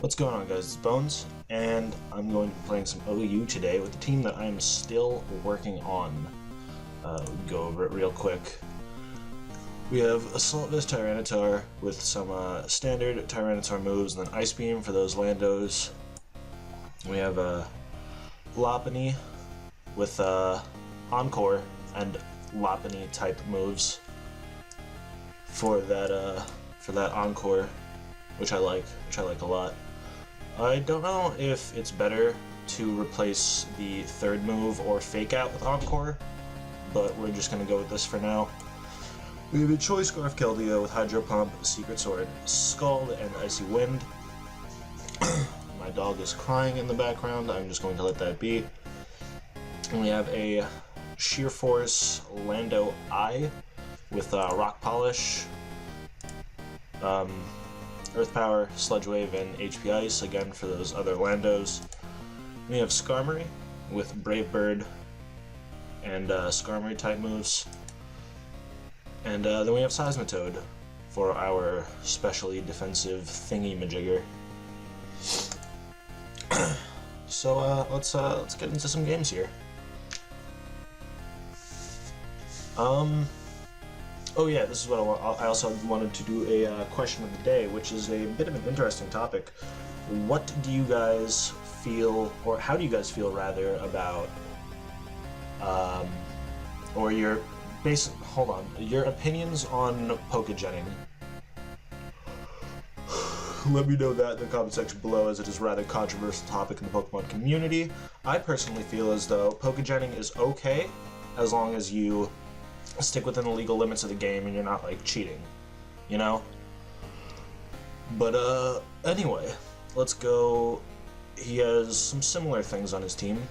What's going on, guys? It's Bones, and I'm going to be playing some OU today with the team that I'm still working on. Go over it real quick. We have Assault Vest Tyranitar with some standard Tyranitar moves, and then Ice Beam for those Landos. We have Lopunny with Encore and Lopunny type moves for that Encore, which I like a lot. I don't know if it's better to replace the third move or Fake Out with Encore, but we're just going to go with this for now. We have a Choice Scarf Keldeo with Hydro Pump, Secret Sword, Scald, and Icy Wind. My dog is crying in the background, I'm just going to let that be. And we have a Sheer Force Lando I with Rock Polish, Earth Power, Sludge Wave, and HP Ice, again for those other Landos. We have Skarmory with Brave Bird and Skarmory type moves. And then we have Seismitoad for our specially defensive thingy-majigger. So let's get into some games here. Oh yeah, this is what I also wanted to do a question of the day, which is a bit of an interesting topic. What do you guys feel, or how do you guys feel rather, about, or your your opinions on Pokegening? Let me know that in the comment section below, as it is a rather controversial topic in the Pokemon community. I personally feel as though Pokegening is okay, as long as you stick within the legal limits of the game and you're not, like, cheating, you know? But, anyway, let's go. He has some similar things on his team,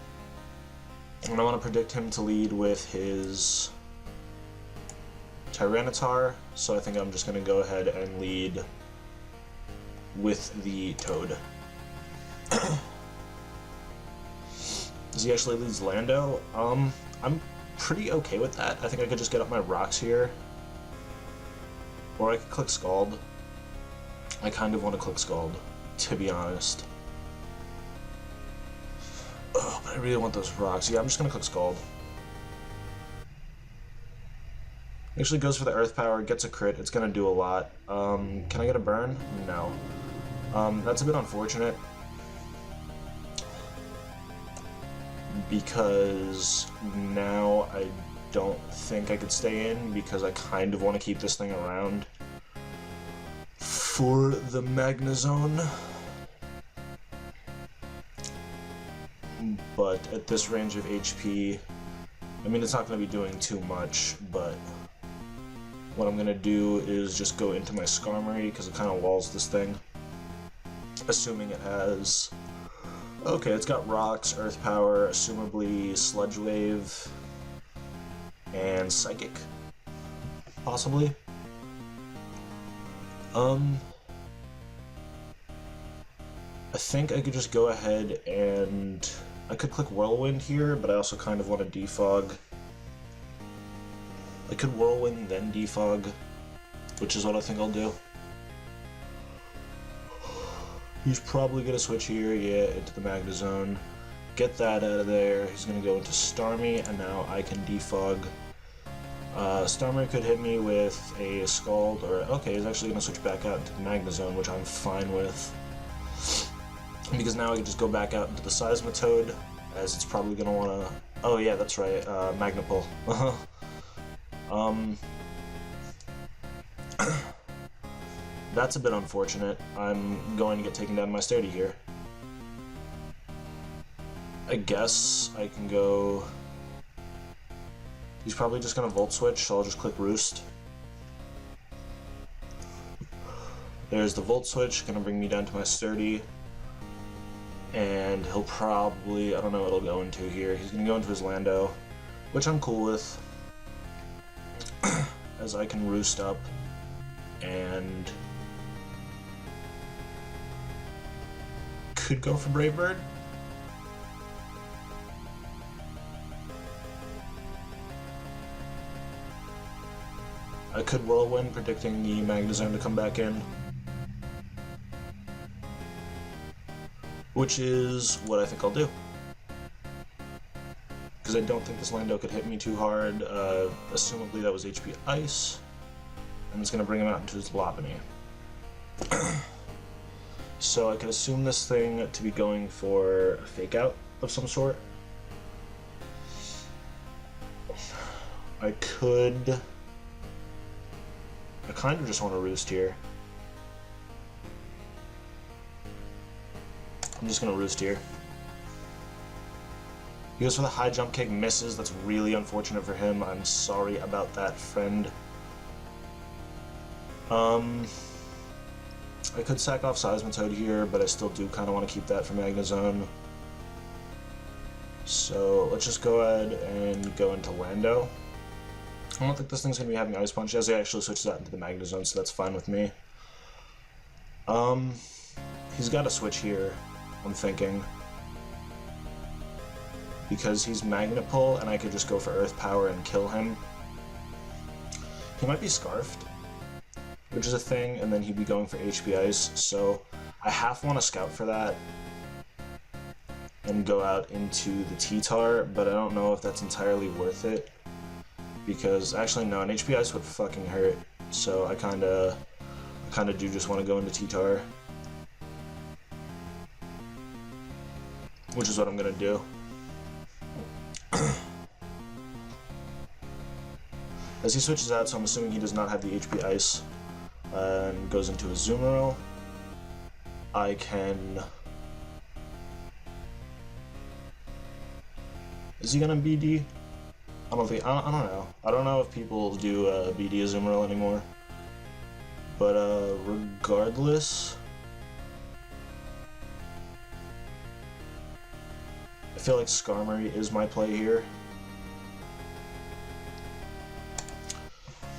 and I want to predict him to lead with his Tyranitar, so I think I'm just going to go ahead and lead with the Toad. Does he actually leads Lando? I'm pretty okay with that. I think I could just get up my rocks here, or I could click Scald. I kind of want to click Scald, to be honest. Oh, but I really want those rocks. Yeah, I'm just gonna click Scald. Actually goes for the Earth Power, gets a crit. It's gonna do a lot. Can I get a burn? No. That's a bit unfortunate, because now I don't think I could stay in, because I kind of want to keep this thing around for the Magnezone. But at this range of HP, I mean, it's not going to be doing too much, but what I'm going to do is just go into my Skarmory, because it kind of walls this thing, assuming it has... Okay, it's got Rocks, Earth Power, assumably Sludge Wave, and Psychic, possibly. I think I could just go ahead and... I could click Whirlwind here, but I also kind of want to defog. I could Whirlwind, then defog, which is what I think I'll do. He's probably going to switch here, yeah, into the Magnezone. Get that out of there. He's going to go into Starmie, and now I can defog. Starmie could hit me with a Scald, or... Okay, he's actually going to switch back out into the Magnezone, which I'm fine with. Because now I can just go back out into the Seismitoad, as it's probably going to want to... Oh yeah, that's right, Magnapul. That's a bit unfortunate. I'm going to get taken down my Sturdy here. I guess I can go... He's probably just going to Volt Switch, so I'll just click Roost. There's the Volt Switch, going to bring me down to my Sturdy. And he'll probably... I don't know what he'll go into here. He's going to go into his Lando, which I'm cool with, as I can Roost up and... could go for Brave Bird. I could Whirlwind, predicting the Magnezone to come back in. which is what I think I'll do. Because I don't think this Lando could hit me too hard. Assumably that was HP Ice. And it's going to bring him out into his Lopunny. So I could assume this thing to be going for a Fake Out of some sort. I kind of just want to Roost here. I'm just going to Roost here. He goes for the high jump kick, misses. That's really unfortunate for him. I'm sorry about that, friend. I could sack off Seismitoad here, but I still do kind of want to keep that for Magnezone. So let's just go ahead and go into Lando. I don't think this thing's going to be having Ice Punch, as he actually switches that into the Magnezone, so that's fine with me. He's got to switch here, I'm thinking. Because he's Magna Pull, and I could just go for Earth Power and kill him. He might be Scarfed, which is a thing, and then he'd be going for HP Ice, so I half want to scout for that and go out into the T-Tar, but I don't know if that's entirely worth it, because actually no, an HP Ice would fucking hurt, so I kinda do just want to go into T-Tar, which is what I'm gonna do. As he switches out, so I'm assuming he does not have the HP Ice, and goes into a Azumarill. I can... Is he gonna BD? I don't know. I don't know if people do BD Azumarill anymore. But regardless, I feel like Skarmory is my play here,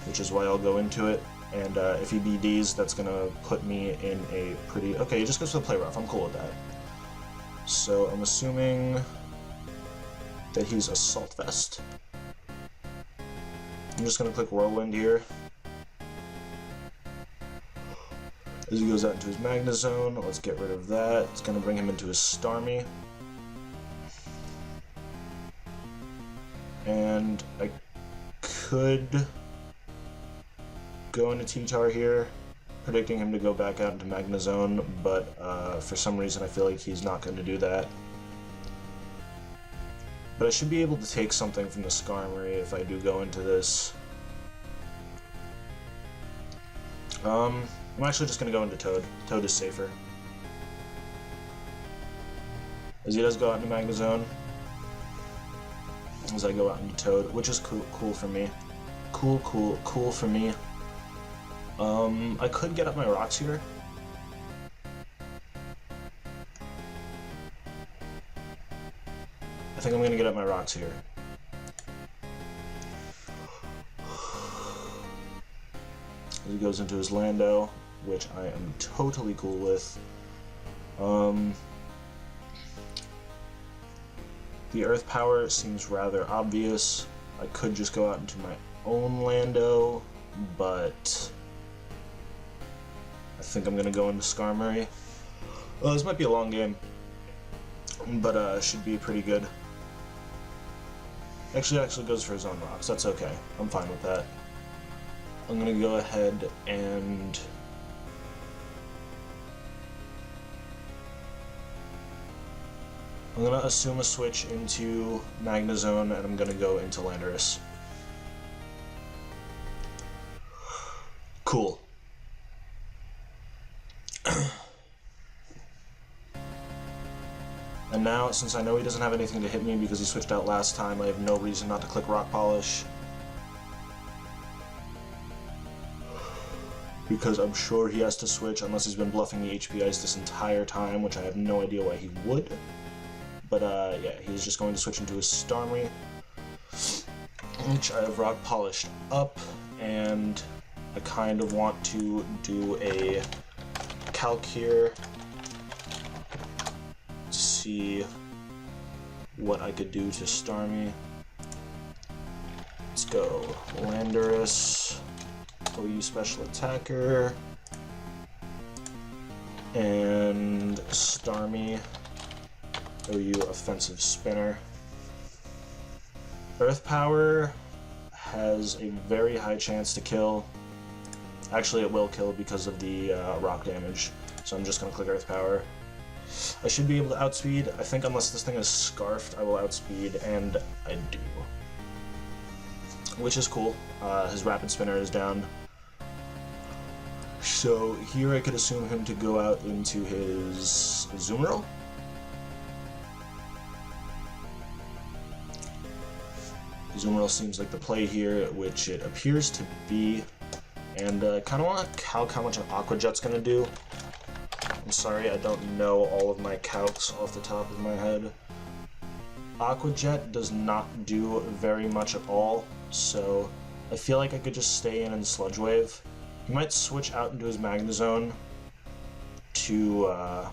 which is why I'll go into it. And if he BDs, that's gonna put me in a pretty... Okay, he just goes for the Play Rough. I'm cool with that. So I'm assuming that he's Assault Vest. I'm just gonna click Whirlwind here. As he goes out into his Magnezone, let's get rid of that. It's gonna bring him into his Starmie. And I could go into T-Tar here, predicting him to go back out into Magnezone, but for some reason I feel like he's not going to do that. But I should be able to take something from the Skarmory if I do go into this. I'm actually just going to go into Toad. Toad is safer. As he does go out into Magnezone, as I go out into Toad, which is cool for me. Cool for me. I could get up my rocks here. I think I'm gonna get up my rocks here. As he goes into his Lando, which I am totally cool with. The Earth Power seems rather obvious. I could just go out into my own Lando, but I think I'm gonna go into Skarmory. Well, this might be a long game, but should be pretty good. Actually goes for his own rocks. That's okay. I'm fine with that. I'm gonna go ahead and I'm gonna assume a switch into Magnezone, and I'm gonna go into Landorus. Cool. And now, since I know he doesn't have anything to hit me because he switched out last time, I have no reason not to click Rock Polish. Because I'm sure he has to switch unless he's been bluffing the HP Ice this entire time, which I have no idea why he would. But yeah, he's just going to switch into his Starmie, which I have Rock Polished up, and I kind of want to do a calc here to see what I could do to Starmie. Let's go Landorus, OU Special Attacker, and Starmie. OU offensive spinner. Earth Power has a very high chance to kill. Actually, it will kill because of the rock damage, so I'm just going to click Earth Power. I should be able to outspeed. I think unless this thing is scarfed, I will outspeed, and I do. Which is cool. His Rapid Spinner is down. So here I could assume him to go out into his Azumarill. Azumarill seems like the play here, which it appears to be. And kind of want to calc how much an Aqua Jet's going to do. I'm sorry, I don't know all of my calcs off the top of my head. Aqua Jet does not do very much at all, so I feel like I could just stay in Sludge Wave. He might switch out into his Magnezone to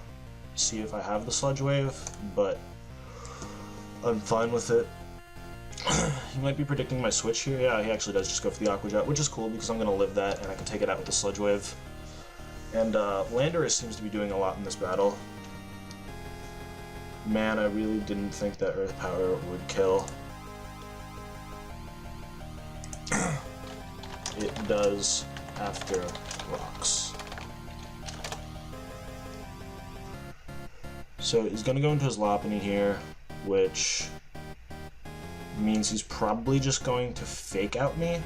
see if I have the Sludge Wave, but I'm fine with it. He might be predicting my switch here. Yeah, he actually does just go for the Aqua Jet, which is cool because I'm going to live that and I can take it out with the Sludge Wave. And Landorus seems to be doing a lot in this battle. Man, I really didn't think that Earth Power would kill. It does after rocks. So he's going to go into his Lopunny here, which means he's probably just going to Fake Out me.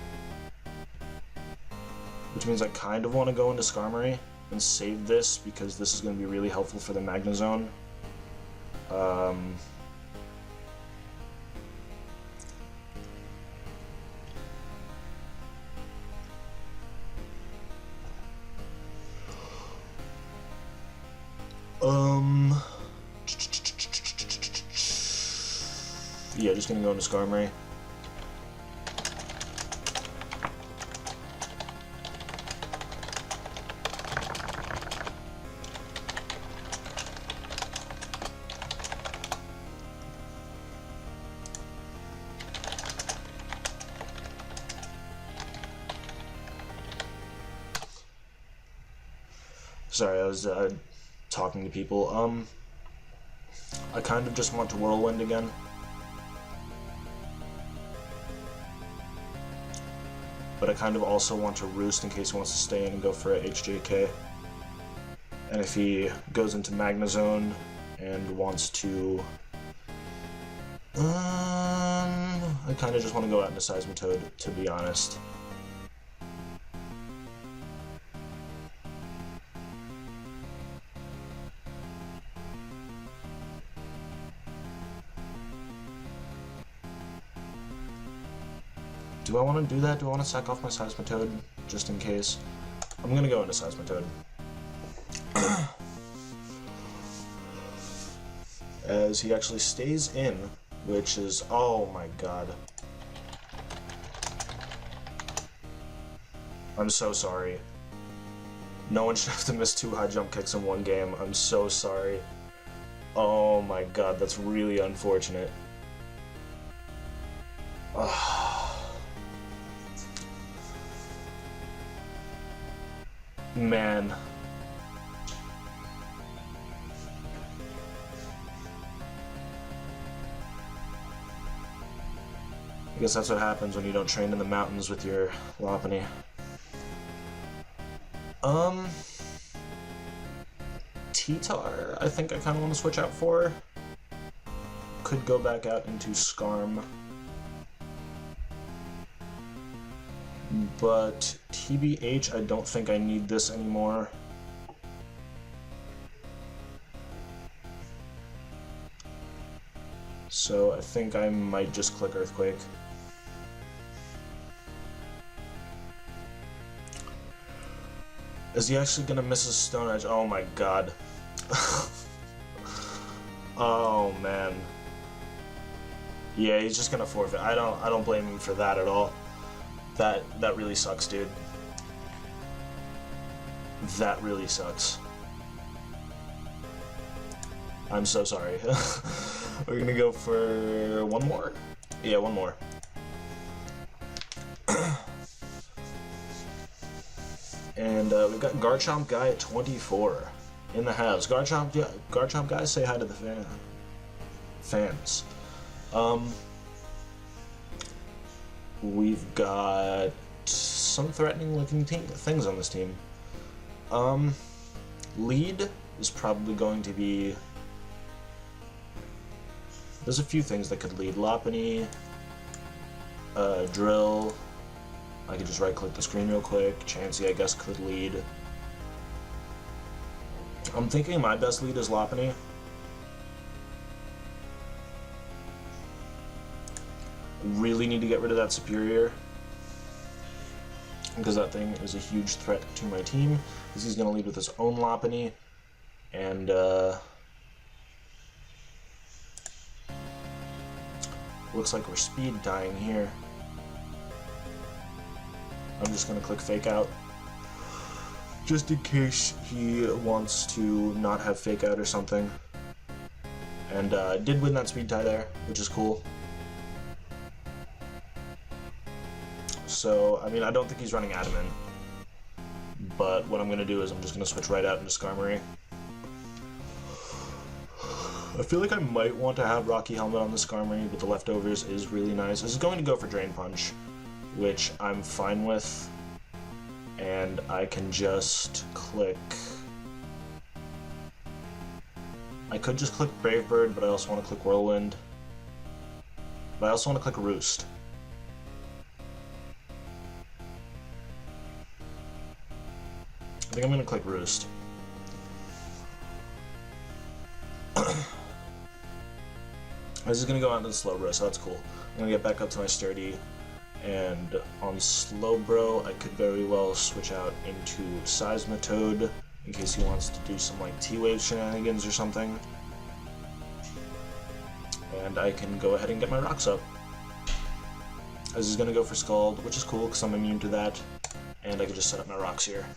Which means I kind of want to go into Skarmory and save this because this is going to be really helpful for the Magnezone. Yeah, just gonna go into Skarmory. Sorry, I was talking to people. I kind of just want to Whirlwind again. But I kind of also want to Roost in case he wants to stay in and go for a HJK. And if he goes into Magnezone and wants to... I kind of just want to go out into Seismitoad, to be honest. Do I want to do that? Do I want to sack off my Seismitoad just in case? I'm gonna go into Seismitoad. As he actually stays in, which is, oh my god. I'm so sorry. No one should have to miss 2 high jump kicks in one game. I'm so sorry. Oh my god, that's really unfortunate. Man. I guess that's what happens when you don't train in the mountains with your Lopunny. T-Tar, I think I kind of want to switch out for. Could go back out into Skarm. But TBH, I don't think I need this anymore. So I think I might just click Earthquake. Is he actually gonna miss his Stone Edge? Oh my god. Oh man. Yeah, he's just gonna forfeit. I don't blame him for that at all. That really sucks, dude. That really sucks. I'm so sorry. We're gonna go for one more? Yeah, one more. And we've got Garchomp Guy at 24 in the house. Garchomp Guy, say hi to the fan. fans. We've got some threatening-looking things on this team. Lead is probably going to be... There's a few things that could lead. Lopunny, Drill. I could just right-click the screen real quick. Chansey, I guess, could lead. I'm thinking my best lead is Lopunny. Really need to get rid of that Superior, because that thing is a huge threat to my team, because he's going to lead with his own Lopunny, and looks like we're speed dying here. I'm just going to click Fake Out, just in case he wants to not have Fake Out or something. And did win that speed tie there, which is cool. So, I mean, I don't think he's running Adamant, but what I'm going to do is I'm just going to switch right out into Skarmory. I feel like I might want to have Rocky Helmet on the Skarmory, but the leftovers is really nice. This is going to go for Drain Punch, which I'm fine with, and I can just click... I could just click Brave Bird, but I also want to click Whirlwind. But I also want to click Roost. I think I'm going to click Roost. This is going to go out into the Slowbro, so that's cool. I'm going to get back up to my Sturdy, and on Slowbro, I could very well switch out into Seismitoad in case he wants to do some like T-Wave shenanigans or something. And I can go ahead and get my rocks up. This is going to go for Scald, which is cool because I'm immune to that, and I can just set up my rocks here.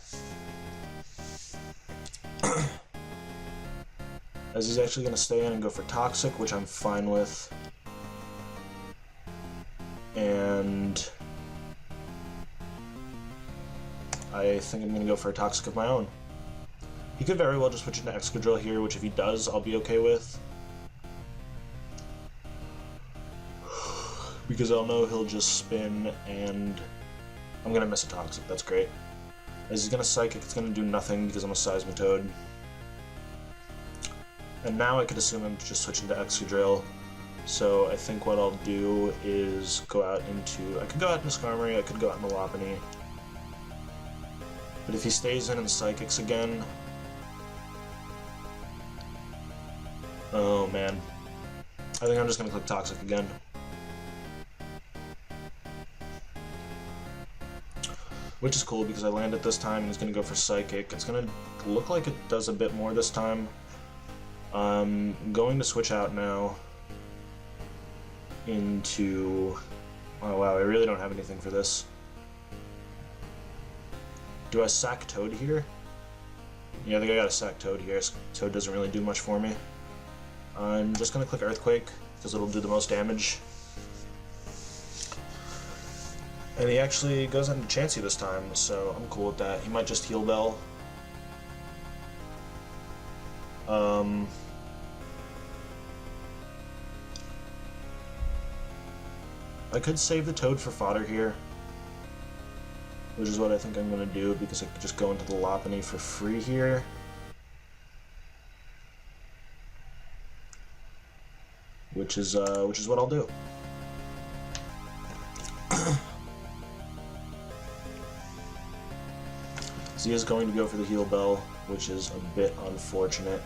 As he's actually going to stay in and go for Toxic, which I'm fine with. And I think I'm going to go for a Toxic of my own. He could very well just switch into Excadrill here, which if he does, I'll be okay with. Because I'll know he'll just spin, and I'm going to miss a Toxic. That's great. As he's going to Psychic, it's going to do nothing because I'm a Seismitoad. And now I could assume I'm just switching to Excadrill. So I think what I'll do is go out into... I could go out into Skarmory, I could go out into Lopunny. But if he stays in and Psychics again... Oh man. I think I'm just going to click Toxic again. Which is cool because I land it this time and he's going to go for Psychic. It's going to look like it does a bit more this time. I'm going to switch out now into... Oh wow, I really don't have anything for this. Do I sack Toad here? Yeah, I think I gotta sack Toad here. Toad doesn't really do much for me. I'm just gonna click Earthquake, because it'll do the most damage. And he actually goes into Chansey this time, so I'm cool with that. He might just Heal Bell. I could save the Toad for fodder here, which is what I think I'm going to do, because I could just go into the Lopunny for free here. Which is what I'll do. So he is going to go for the Heal Bell, which is a bit unfortunate.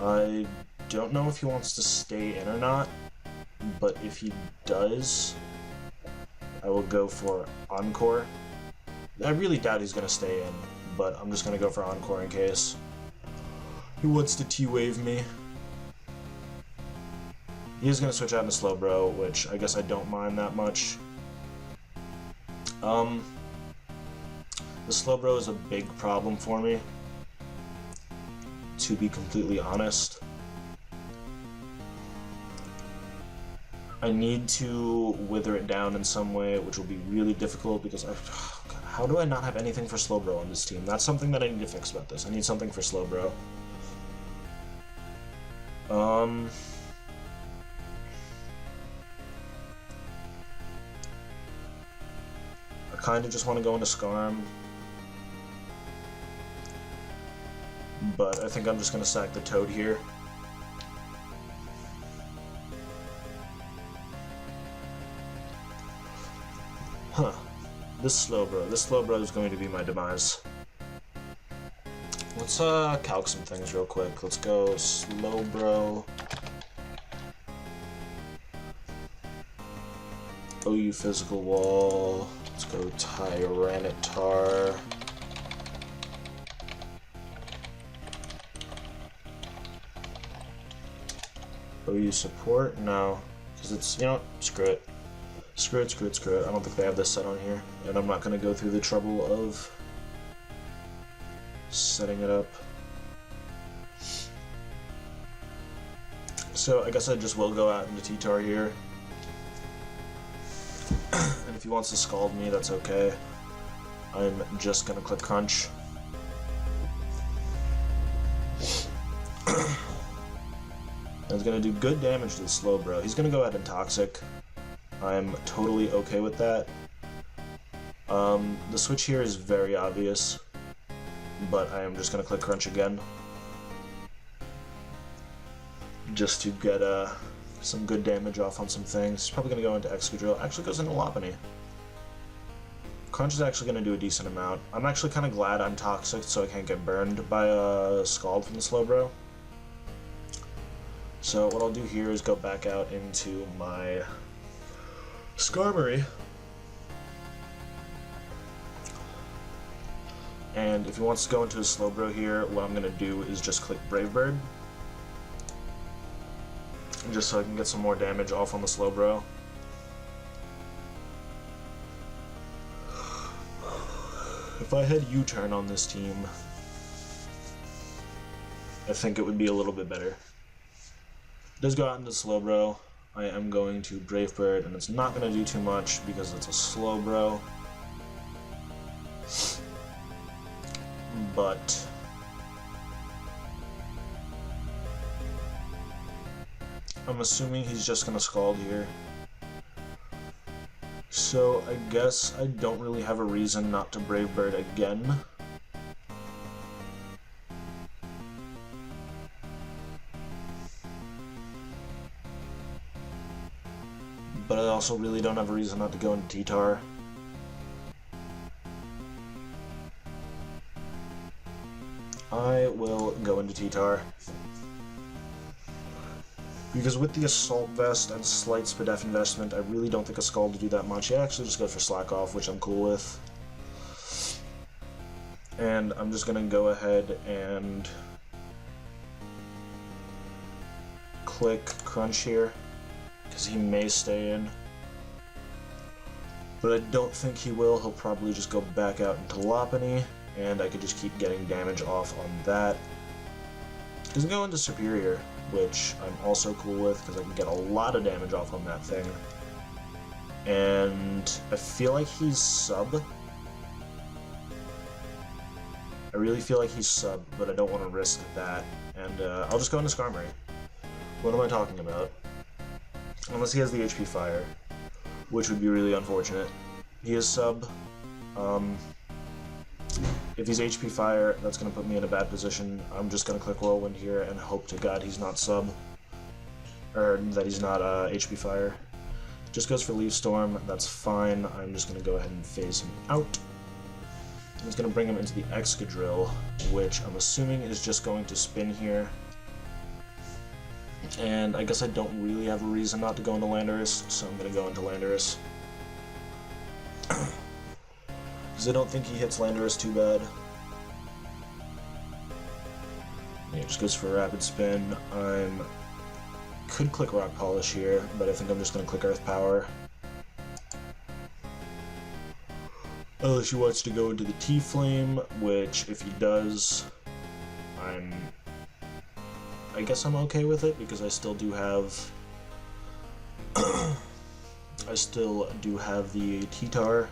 I don't know if he wants to stay in or not, but if he does, I will go for Encore. I really doubt he's going to stay in, but I'm just going to go for Encore in case he wants to T-Wave me. He is going to switch out into Slowbro, which I guess I don't mind that much. The Slowbro is a big problem for me, to be completely honest. I need to wither it down in some way, which will be really difficult because how do I not have anything for Slowbro on this team? That's something that I need to fix about this. I need something for Slowbro. kind of just want to go into Scarm, but I think I'm just going to sack the Toad here. Huh. This Slowbro is going to be my demise. Let's calc some things real quick. Let's go Slowbro. OU Physical Wall. Let's go Tyranitar. OU Support? No. Because it's, you know, screw it. Screw it. I don't think they have this set on here. And I'm not going to go through the trouble of setting it up. So I guess I just will go out into T-Tar here. And if he wants to scald me, that's okay. I'm just gonna click Crunch. That's gonna do good damage to the Slowbro. He's gonna go ahead and Toxic. I'm totally okay with that. The switch here is very obvious, but I am just gonna click Crunch again. Just to get some good damage off on some things. He's probably going to go into Excadrill. Actually goes into Lopunny. Crunch is actually going to do a decent amount. I'm actually kind of glad I'm Toxic so I can't get burned by a Scald from the Slowbro. So what I'll do here is go back out into my Skarmory. And if he wants to go into a Slowbro here, what I'm going to do is just click Brave Bird. Just so I can get some more damage off on the Slowbro. If I had U-turn on this team, I think it would be a little bit better. It does go out into Slowbro. I am going to Brave Bird, and it's not going to do too much because it's a Slowbro. But I'm assuming he's just gonna Scald here. So I guess I don't really have a reason not to Brave Bird again. But I also really don't have a reason not to go into T-Tar. I will go into T-Tar. Because with the Assault Vest and slight Spadef investment, I really don't think a Scald to do that much. He actually just goes for Slack Off, which I'm cool with. And I'm just going to go ahead and click Crunch here, because he may stay in. But I don't think he will. He'll probably just go back out into Lopunny, and I could just keep getting damage off on that. He's going to go into Superior, which I'm also cool with because I can get a lot of damage off on that thing. And I feel like he's sub. I really feel like he's sub, but I don't want to risk that. And I'll just go into Skarmory. What am I talking about? Unless he has the HP Fire, which would be really unfortunate. He is sub. If he's HP Fire, that's going to put me in a bad position. I'm just going to click Whirlwind here and hope to God he's not sub. Or that he's not HP Fire. Just goes for Leaf Storm, that's fine. I'm just going to go ahead and phase him out. He's going to bring him into the Excadrill, which I'm assuming is just going to spin here. And I guess I don't really have a reason not to go into Landorus, so I'm going to go into Landorus. Because I don't think he hits Landorus too bad. Yeah, just goes for Rapid Spin. Could click Rock Polish here, but I think I'm just going to click Earth Power. Unless he wants to go into the T-Flame, which if he does, I guess I'm okay with it because I still do have the T-Tar.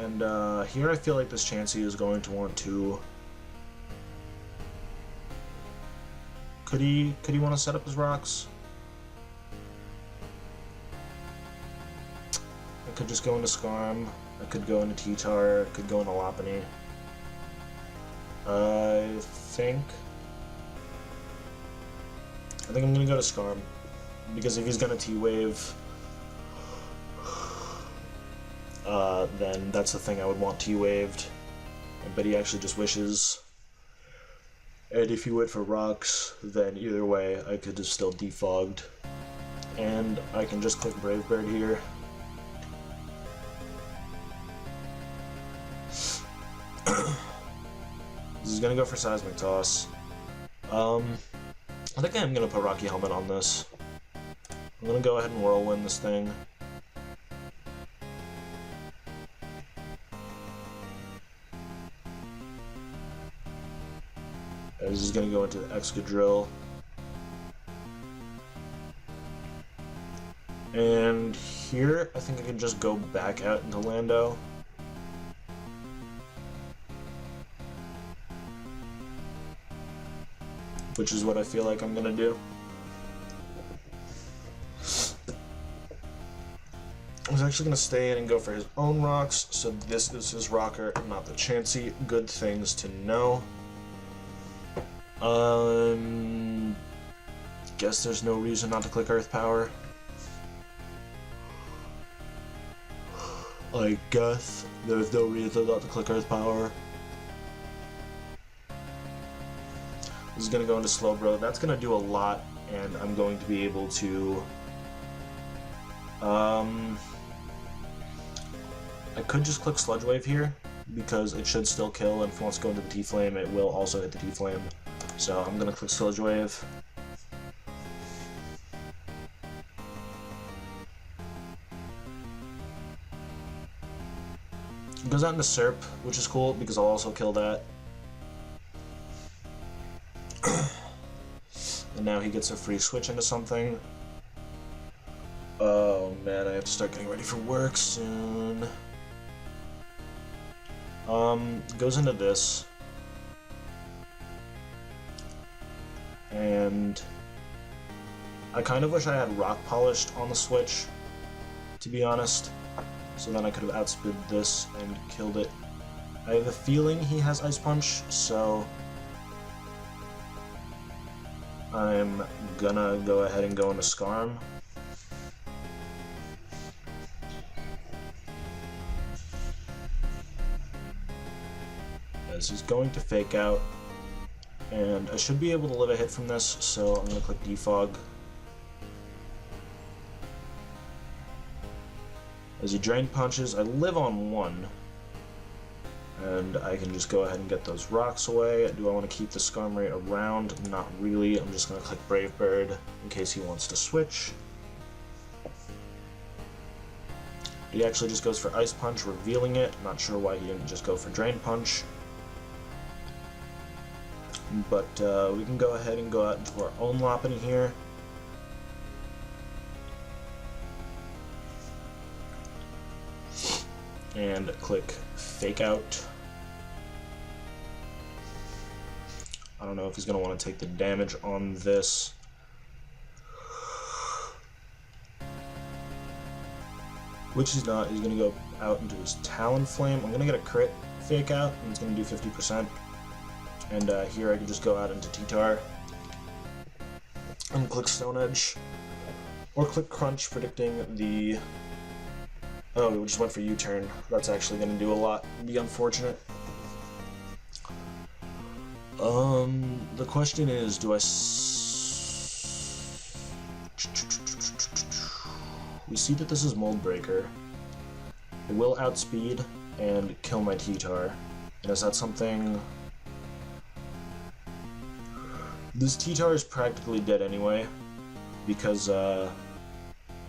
And here I feel like this Chansey is going to want to... Could he want to set up his rocks? could just go into Scarm. I could go into T-Tar. I could go into Lopunny. I think I'm gonna go to Scarm, because if he's gonna T-Wave, then that's the thing I would want T-Waved. But he actually just wishes. And if he went for rocks, then either way I could have still defogged. And I can just click Brave Bird here. He's gonna go for Seismic Toss. I think I'm gonna put Rocky Helmet on this. I'm gonna go ahead and Whirlwind this thing. This is gonna go into Excadrill. And here, I think I can just go back out into Lando. Which is what I feel like I'm gonna do. I was actually gonna stay in and go for his own rocks, so this is his rocker, not the Chansey. Good things to know. Guess there's no reason not to click Earth Power. I guess there's no reason not to click Earth Power. This is going to go into Slowbro. That's going to do a lot, and I'm going to be able to... I could just click Sludge Wave here, because it should still kill, and if it wants to go into the T-Flame, it will also hit the T-Flame. So I'm going to click Sludge Wave. It goes out into Serp, which is cool, because I'll also kill that. And now he gets a free switch into something. Oh man, I have to start getting ready for work soon. Goes into this. And I kind of wish I had Rock Polished on the switch, to be honest. So then I could have outsped this and killed it. I have a feeling he has Ice Punch, so I'm gonna go ahead and go into Scarm. As he's going to Fake Out, and I should be able to live a hit from this, so I'm gonna click Defog. As he Drain Punches, I live on 1. And I can just go ahead and get those rocks away. Do I want to keep the Scarm Ray around? Not really. I'm just going to click Brave Bird in case he wants to switch. He actually just goes for Ice Punch, revealing it. Not sure why he didn't just go for Drain Punch. But we can go ahead and go out into our own Lopunny here. And click Fake Out. I don't know if he's going to want to take the damage on this. Which he's not. He's going to go out into his Talonflame. I'm going to get a crit Fake Out, and it's going to do 50%. And here I can just go out into T-Tar. And click Stone Edge. Or click Crunch, predicting the... Oh, we just went for U-turn. That's actually going to do a lot. Be unfortunate. The question is, do I... We see that this is Mold Breaker. It will outspeed and kill my T-Tar. And is that something... This T-Tar is practically dead anyway. Because, yeah,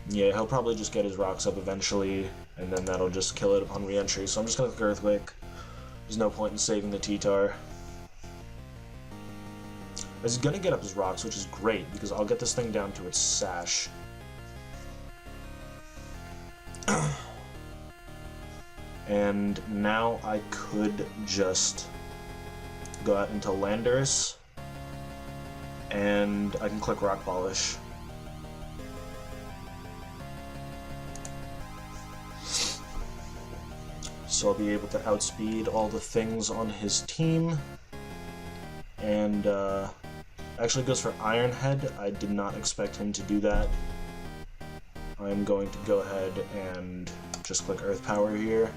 he'll probably just get his rocks up eventually, and then that'll just kill it upon re-entry. So I'm just gonna click Earthquake. There's no point in saving the T-Tar. He's gonna get up his rocks, which is great, because I'll get this thing down to its Sash. And now I could just go out into Landorus, and I can click Rock Polish. so I'll be able to outspeed all the things on his team. And actually goes for Iron Head. I did not expect him to do that. I'm going to go ahead and just click Earth Power here.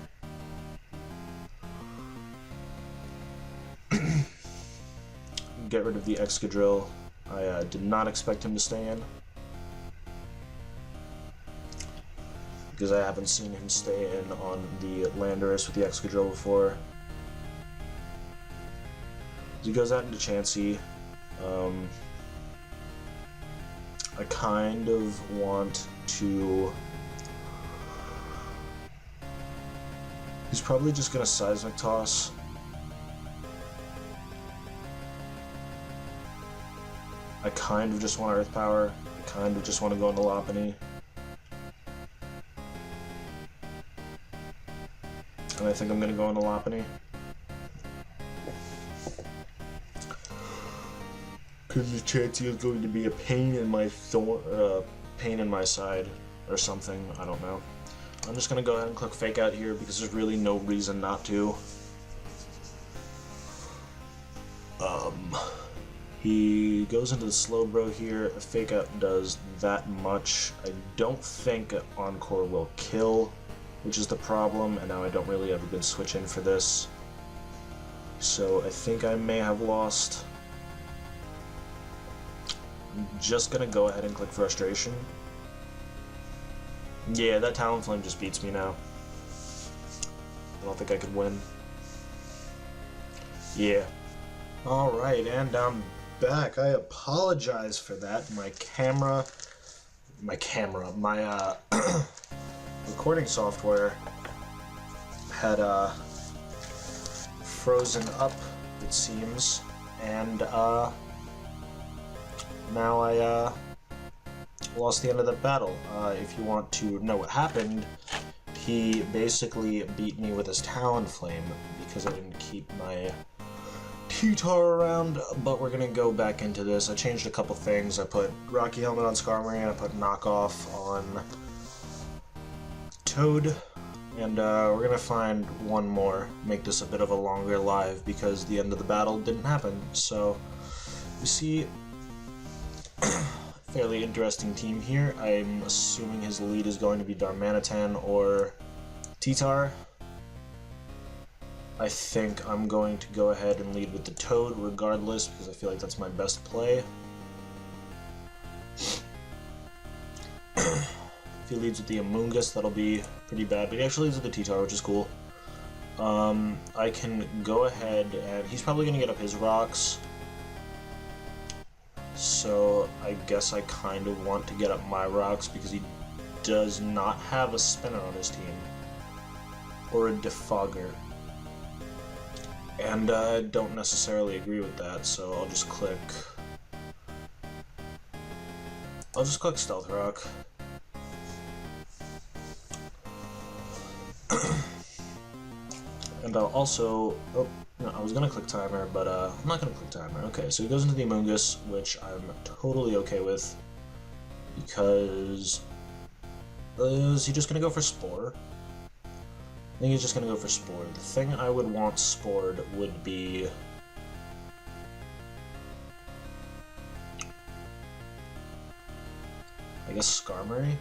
Get rid of the Excadrill. I did not expect him to stay in, because I haven't seen him stay in on the Landorus with the Excadrill before. He goes out into Chansey. I kind of want to... He's probably just going to Seismic Toss. I kind of just want Earth Power. I kind of just want to go into Lopunny. And I think I'm going to go into Lopunny. Because the Chansey is going to be a pain in my pain in my side, or something, I don't know. I'm just going to go ahead and click Fake Out here, because there's really no reason not to. He goes into the Slowbro here. A Fake Out does that much. I don't think Encore will kill, which is the problem, and now I don't really have a good switch in for this. So I think I may have lost. I'm just gonna go ahead and click Frustration. Yeah, that Talonflame just beats me now. I don't think I could win. Yeah. Alright, and I'm back. I apologize for that. My recording software had frozen up, it seems, and now I lost the end of the battle. If you want to know what happened, he basically beat me with his Talonflame because I didn't keep my T-Tar around, but we're gonna go back into this. I changed a couple things. I put Rocky Helmet on Skarmory, and I put Knockoff on Toad, and we're gonna find one more, make this a bit of a longer live, because the end of the battle didn't happen. So, you see, fairly interesting team here. I'm assuming his lead is going to be Darmanitan or T-Tar. I think I'm going to go ahead and lead with the Toad regardless, because I feel like that's my best play. If he leads with the Amoonguss, that'll be pretty bad, but he actually leads with the T-Tar, which is cool. I can go ahead and... he's probably going to get up his rocks. So I guess I kind of want to get up my rocks, because he does not have a Spinner on his team. Or a Defogger. And I don't necessarily agree with that, so I'll just click Stealth Rock. And I'll also... oh, no, I was gonna click Timer, but I'm not gonna click Timer. Okay, so he goes into the Amoonguss, which I'm totally okay with, because... is he just gonna go for Spore? I think he's just gonna go for Spore. The thing I would want Spored would be... I guess Skarmory?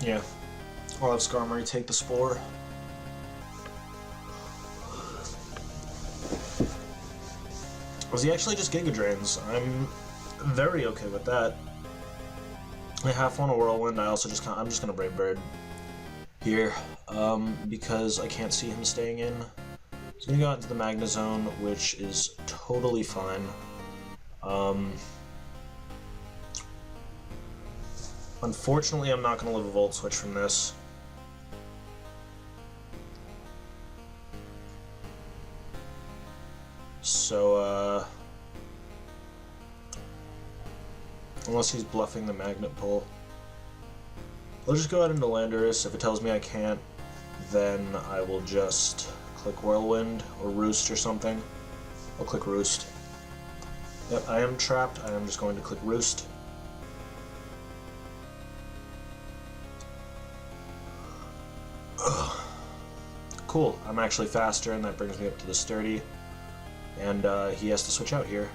Yeah. I'll have Skarmory take the Spore. Was he actually just Giga Drains? I'm very okay with that. I half want a Whirlwind. I'm just gonna Brave Bird here, because I can't see him staying in. He's gonna go out into the Magnezone, which is totally fine. Unfortunately, I'm not gonna live a Volt Switch from this. So, unless he's bluffing the Magnet Pull. I'll just go out into Landorus. If it tells me I can't, then I will just click Whirlwind or Roost or something. I'll click Roost. Yep, I am trapped. I am just going to click Roost. Ugh. Cool, I'm actually faster, and that brings me up to the sturdy. And he has to switch out here.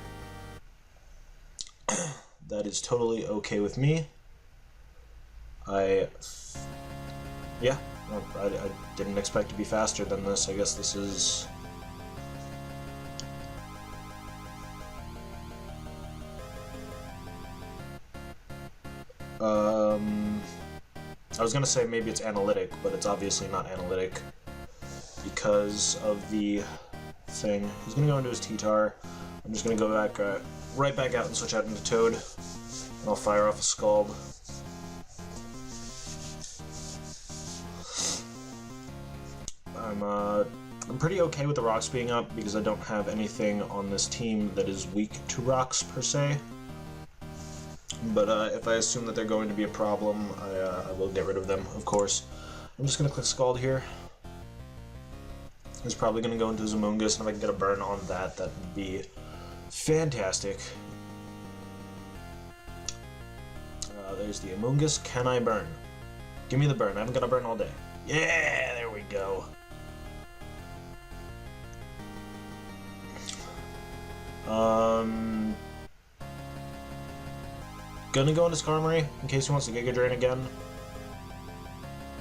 That is totally okay with me. Yeah, I didn't expect to be faster than this. I guess this is... I was gonna say maybe it's analytic, but it's obviously not analytic because of the thing. He's gonna go into his T-Tar. I'm just gonna go back, right back out and switch out into Toad, and I'll fire off a Scald. I'm pretty okay with the rocks being up because I don't have anything on this team that is weak to rocks per se. But if I assume that they're going to be a problem, I will get rid of them, of course. I'm just going to click Scald here. He's probably going to go into his Amoonguss, and if I can get a burn on that, that would be fantastic. There's the Amoonguss. Can I burn? Give me the burn. I haven't got a burn all day. Yeah, there we go. Gonna go into Skarmory in case he wants to Giga Drain again.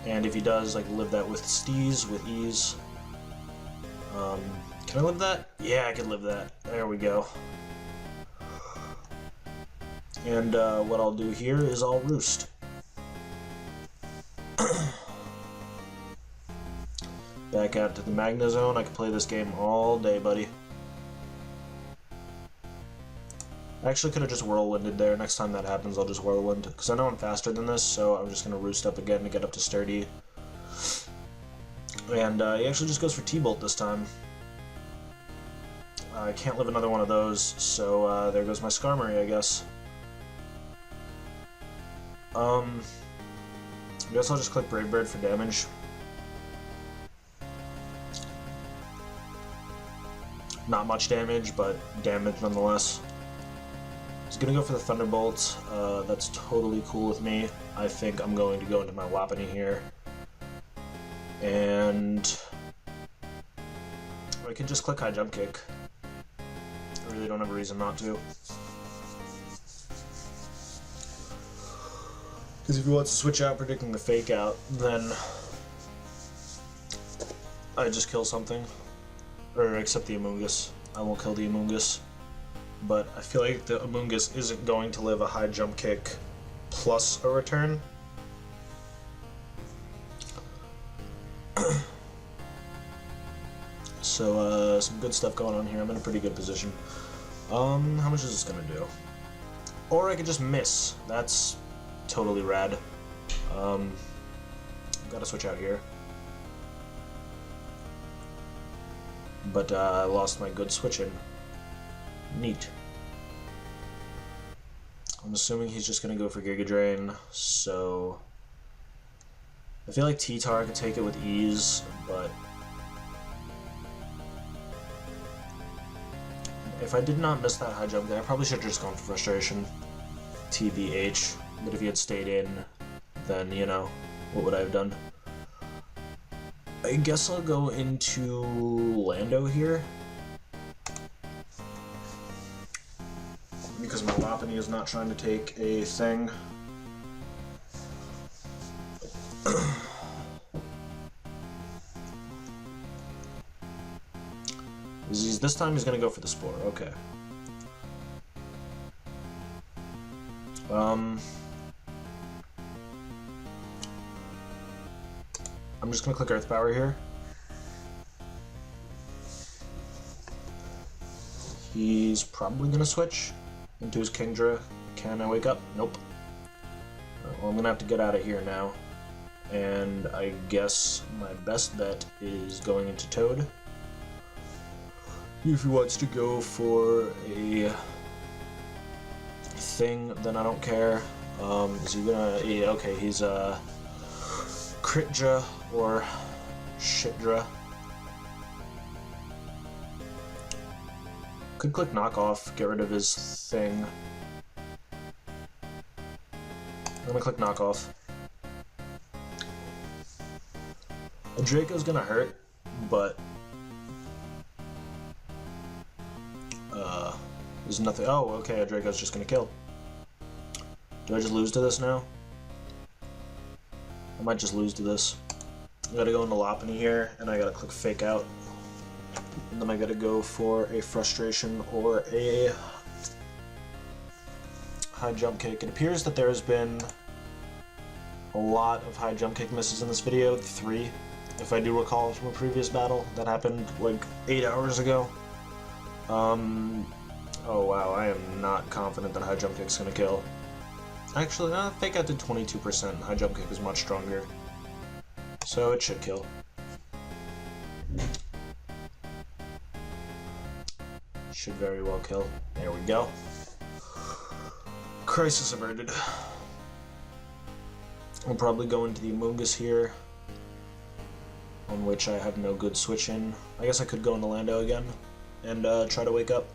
And if he does, I can live that with Steez, with ease. Can I live that? Yeah, I can live that. There we go. And what I'll do here is I'll Roost. Back out to the Magnezone. I can play this game all day, buddy. I actually could have just Whirlwinded there. Next time that happens, I'll just Whirlwind. Because I know I'm faster than this, so I'm just going to Roost up again to get up to Sturdy. And he actually just goes for T-Bolt this time. I can't live another one of those, so there goes my Skarmory, I guess. I guess I'll just click Brave Bird for damage. Not much damage, but damage nonetheless. He's gonna go for the Thunderbolt. That's totally cool with me. I think I'm going to go into my Wapiti here. And I can just click High Jump Kick. I really don't have a reason not to. Because if he wants to switch out predicting the Fake Out, then I just kill something. Or except the Amoonguss. I won't kill the Amoonguss. But I feel like the Amoonguss isn't going to live a High Jump Kick plus a return. So, some good stuff going on here. I'm in a pretty good position. How much is this gonna do? Or I could just miss. That's totally rad. Gotta switch out here. But I lost my good switching. Neat. I'm assuming he's just gonna go for Giga Drain, so I feel like T-Tar could take it with ease, but if I did not miss that high jump, then I probably should have just gone for Frustration. TBH. But if he had stayed in, then, you know, what would I have done? I guess I'll go into Lando here. Because my Wapiti is not trying to take a thing. This time he's going to go for the Spore, okay. I'm just going to click Earth Power here. He's probably going to switch into his Kingdra. Can I wake up? Nope. Well, I'm going to have to get out of here now. And I guess my best bet is going into Toad. If he wants to go for a thing, then I don't care. Is he gonna... Yeah, okay, he's Critdra or Shitdra. Could click Knock Off, get rid of his thing. I'm gonna click Knock Off. A Draco's gonna hurt, but there's nothing. Oh, okay, a Draco's just gonna kill. Do I just lose to this now? I might just lose to this. I gotta go into Lopunny here, and I gotta click Fake Out. And then I gotta go for a Frustration or a High Jump Kick. It appears that there has been a lot of High Jump Kick misses in this video, 3, if I do recall from a previous battle that happened like 8 hours ago. Oh wow, I am not confident that High Jump Kick's gonna kill. Actually, Fake Out did 22%, High Jump Kick is much stronger. So it should kill. Should very well kill. There we go. Crisis averted. I'll probably go into the Amoonguss here, on which I have no good switch in. I guess I could go into Lando again and try to wake up.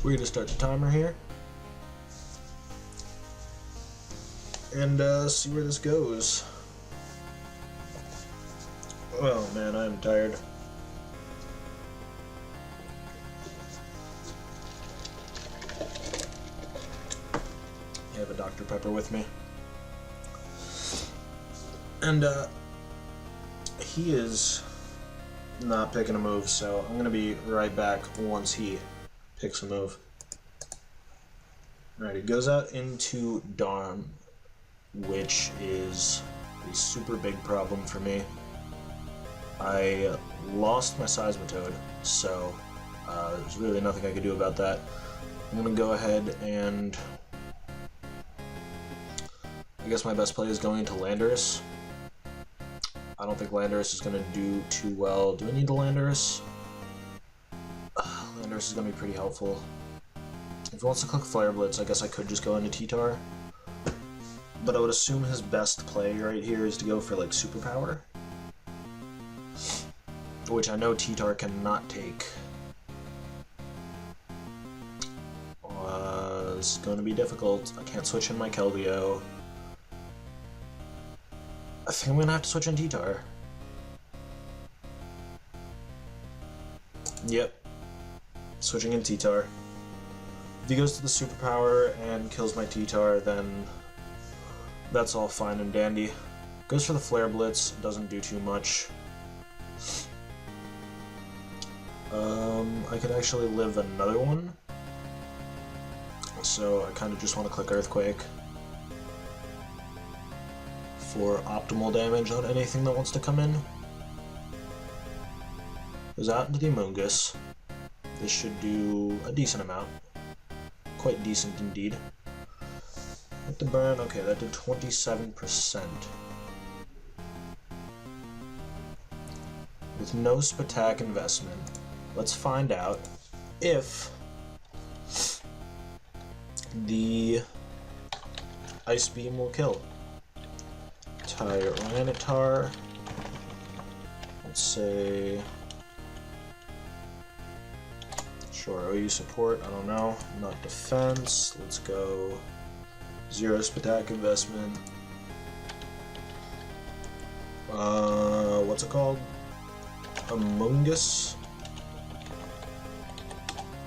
We're gonna start the timer here and see where this goes. Oh man, I am tired. I have a Dr. Pepper with me. And he is not picking a move, so I'm gonna be right back once he picks a move. Alright, he goes out into Dawn, which is a super big problem for me. I lost my Seismitoad, so there's really nothing I could do about that. I'm gonna go ahead and I guess my best play is going into Landorus. I don't think Landorus is gonna do too well. Do I need the Landorus? Landorus is gonna be pretty helpful. If he wants to click Flare Blitz, I guess I could just go into T-Tar. But I would assume his best play right here is to go for like Superpower, which I know T-Tar cannot take. This is going to be difficult. I can't switch in my Keldeo. I think I'm going to have to switch in T-Tar. Yep. Switching in T-Tar. If he goes to the Superpower and kills my T-Tar, then that's all fine and dandy. Goes for the Flare Blitz, doesn't do too much. I could actually live another one. So I kind of just want to click Earthquake for optimal damage on anything that wants to come in. Goes out into the Amoonguss. This should do a decent amount. Quite decent indeed. With the burn, okay, that did 27%. With no Spatak investment, let's find out if the Ice Beam will kill. Tyranitar. Let's say... Sure, OU support, I don't know. Not defense. Let's go 0 Spatak investment. What's it called? Amoonguss.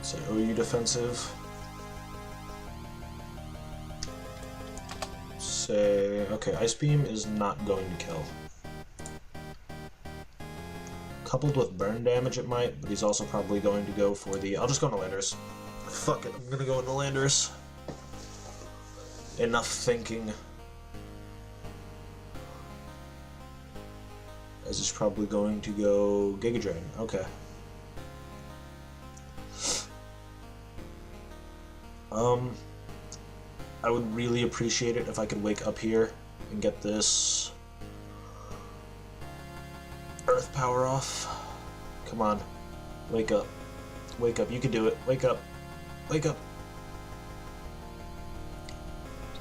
Say OU defensive. Say, okay, Ice Beam is not going to kill. Coupled with burn damage it might, but he's also probably going to go for the... I'll just go into Landorus. Fuck it, I'm gonna go into Landorus. Enough thinking. As he's probably going to go Giga Drain. Okay. I would really appreciate it if I could wake up here and get this Earth Power off. Come on. Wake up. Wake up. You can do it. Wake up. Wake up.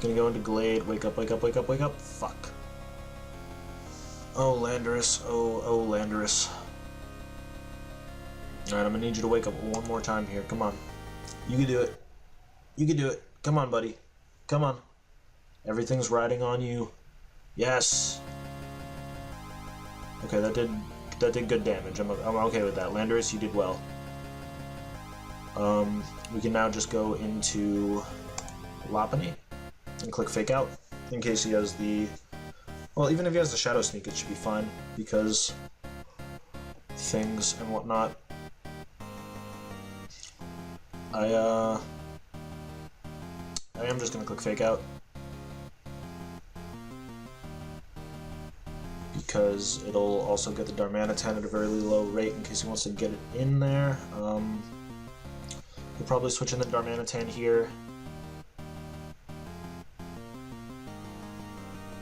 Gonna go into Glade. Wake up, wake up, wake up, wake up. Fuck. Oh, Landorus. Oh, Landorus. Alright, I'm gonna need you to wake up one more time here. Come on. You can do it. You can do it. Come on, buddy. Come on. Everything's riding on you. Yes! Okay, that did good damage. I'm okay with that. Landorus, you did well. We can now just go into Lopunny and click Fake Out in case he has the... Well, even if he has the Shadow Sneak, it should be fine because things and whatnot. I am just gonna click Fake Out because it'll also get the Darmanitan at a very low rate in case he wants to get it in there. He'll probably switch in the Darmanitan here,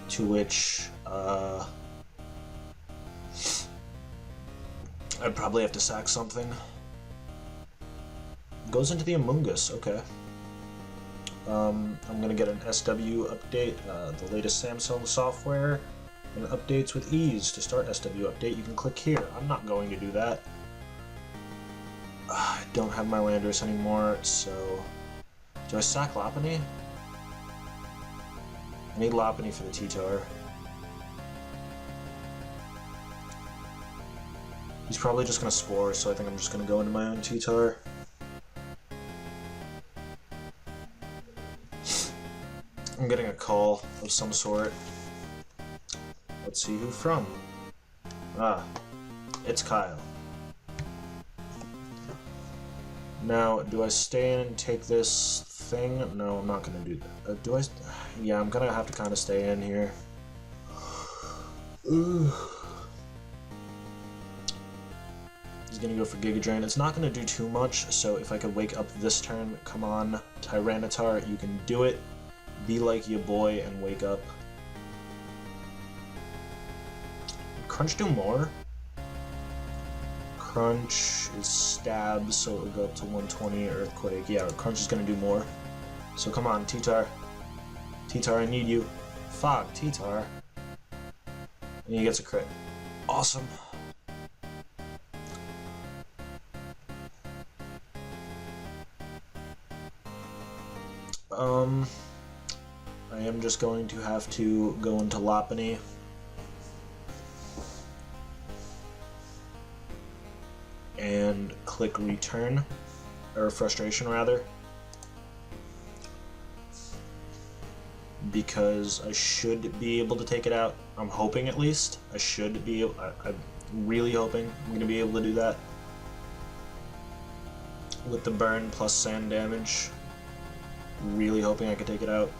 to which I'd probably have to sack something. Goes into the Amoonguss, okay. I'm gonna get an SW update, the latest Samsung software, and updates with ease. To start SW update, you can click here. I'm not going to do that. I don't have my Landorus anymore, so... Do I sack Lopunny? I need Lopunny for the T-Tar. He's probably just gonna Spore, so I think I'm just gonna go into my own T-Tar. I'm getting a call of some sort. Let's see who from. Ah, it's Kyle. Now, do I stay in and take this thing? No, I'm not gonna do that. Do I? Yeah, I'm gonna have to kind of stay in here. Ooh. He's gonna go for Giga Drain. It's not gonna do too much, so if I could wake up this turn, come on, Tyranitar, you can do it. Be like your boy and wake up. Would Crunch do more? Crunch is stab, so it'll go up to 120. Earthquake. Yeah, Crunch is gonna do more. So come on, T-Tar. T-Tar, I need you. Fog, T-Tar. And he gets a crit. Awesome. I am just going to have to go into Lopunny. And click Return, or Frustration rather. Because I should be able to take it out. I'm hoping at least. I should be able, I'm really hoping I'm going to be able to do that. With the burn plus sand damage. Really hoping I can take it out.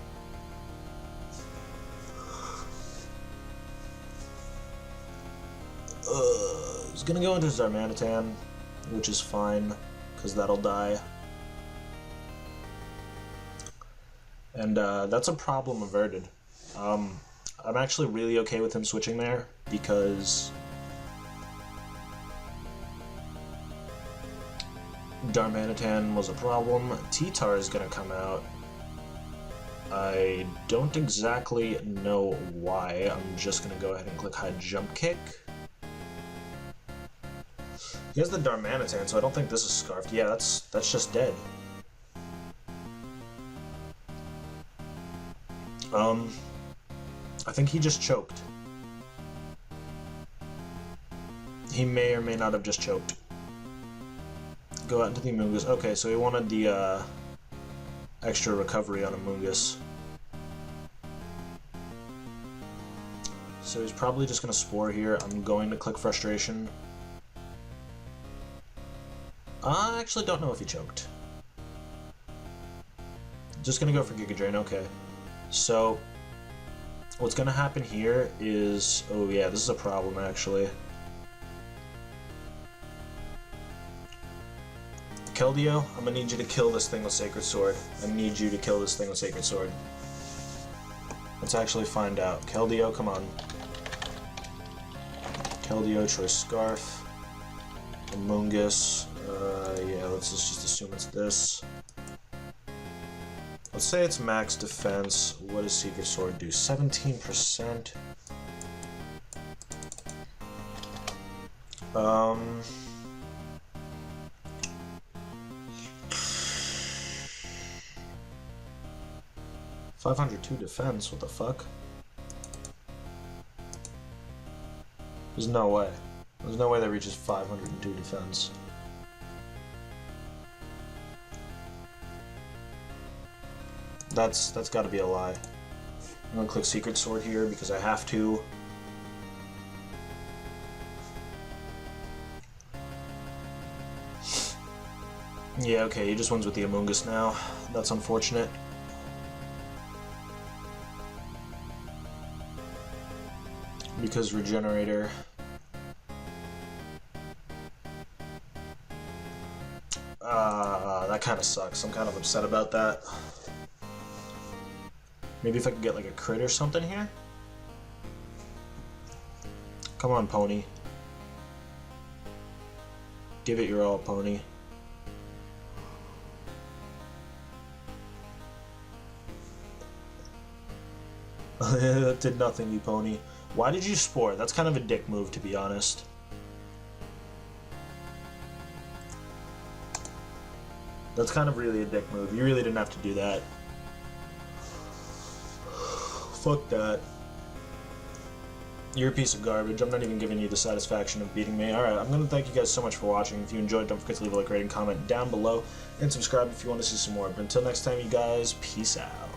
He's gonna go into his Darmanitan, which is fine, because that'll die. And that's a problem averted. I'm actually really okay with him switching there, because Darmanitan was a problem. T-Tar is gonna come out. I don't exactly know why. I'm just gonna go ahead and click High Jump Kick. He has the Darmanitan, so I don't think this is Scarfed. Yeah, that's just dead. I think he just choked. He may or may not have just choked. Go out into the Amoonguss. Okay, so he wanted the extra recovery on Amoonguss. So he's probably just going to Spore here. I'm going to click Frustration. I actually don't know if he choked. Just going to go for Giga Drain, okay. So, what's going to happen here is... Oh yeah, this is a problem actually. Keldeo, I'm gonna need you to kill this thing with Sacred Sword. I need you to kill this thing with Sacred Sword. Let's actually find out. Keldeo, come on. Keldeo, Choice Scarf. Amoonguss. Yeah, let's just assume it's this. Let's say it's max defense. What does Secret Sword do? 17%. $502 defense, what the fuck? There's no way. There's no way that reaches 502 defense. That's got to be a lie. I'm gonna click Secret Sword here because I have to. Yeah, okay, he just wins with the Amoongus now. That's unfortunate. Because Regenerator. That kind of sucks. I'm kind of upset about that. Maybe if I could get like a crit or something here? Come on, Pony. Give it your all, Pony. That did nothing, you Pony. Why did you Spore? That's kind of a dick move, to be honest. That's kind of really a dick move. You really didn't have to do that. Fuck that. You're a piece of garbage. I'm not even giving you the satisfaction of beating me. Alright, I'm going to thank you guys so much for watching. If you enjoyed, don't forget to leave a like, rating, comment down below, and subscribe if you want to see some more. But until next time, you guys, peace out.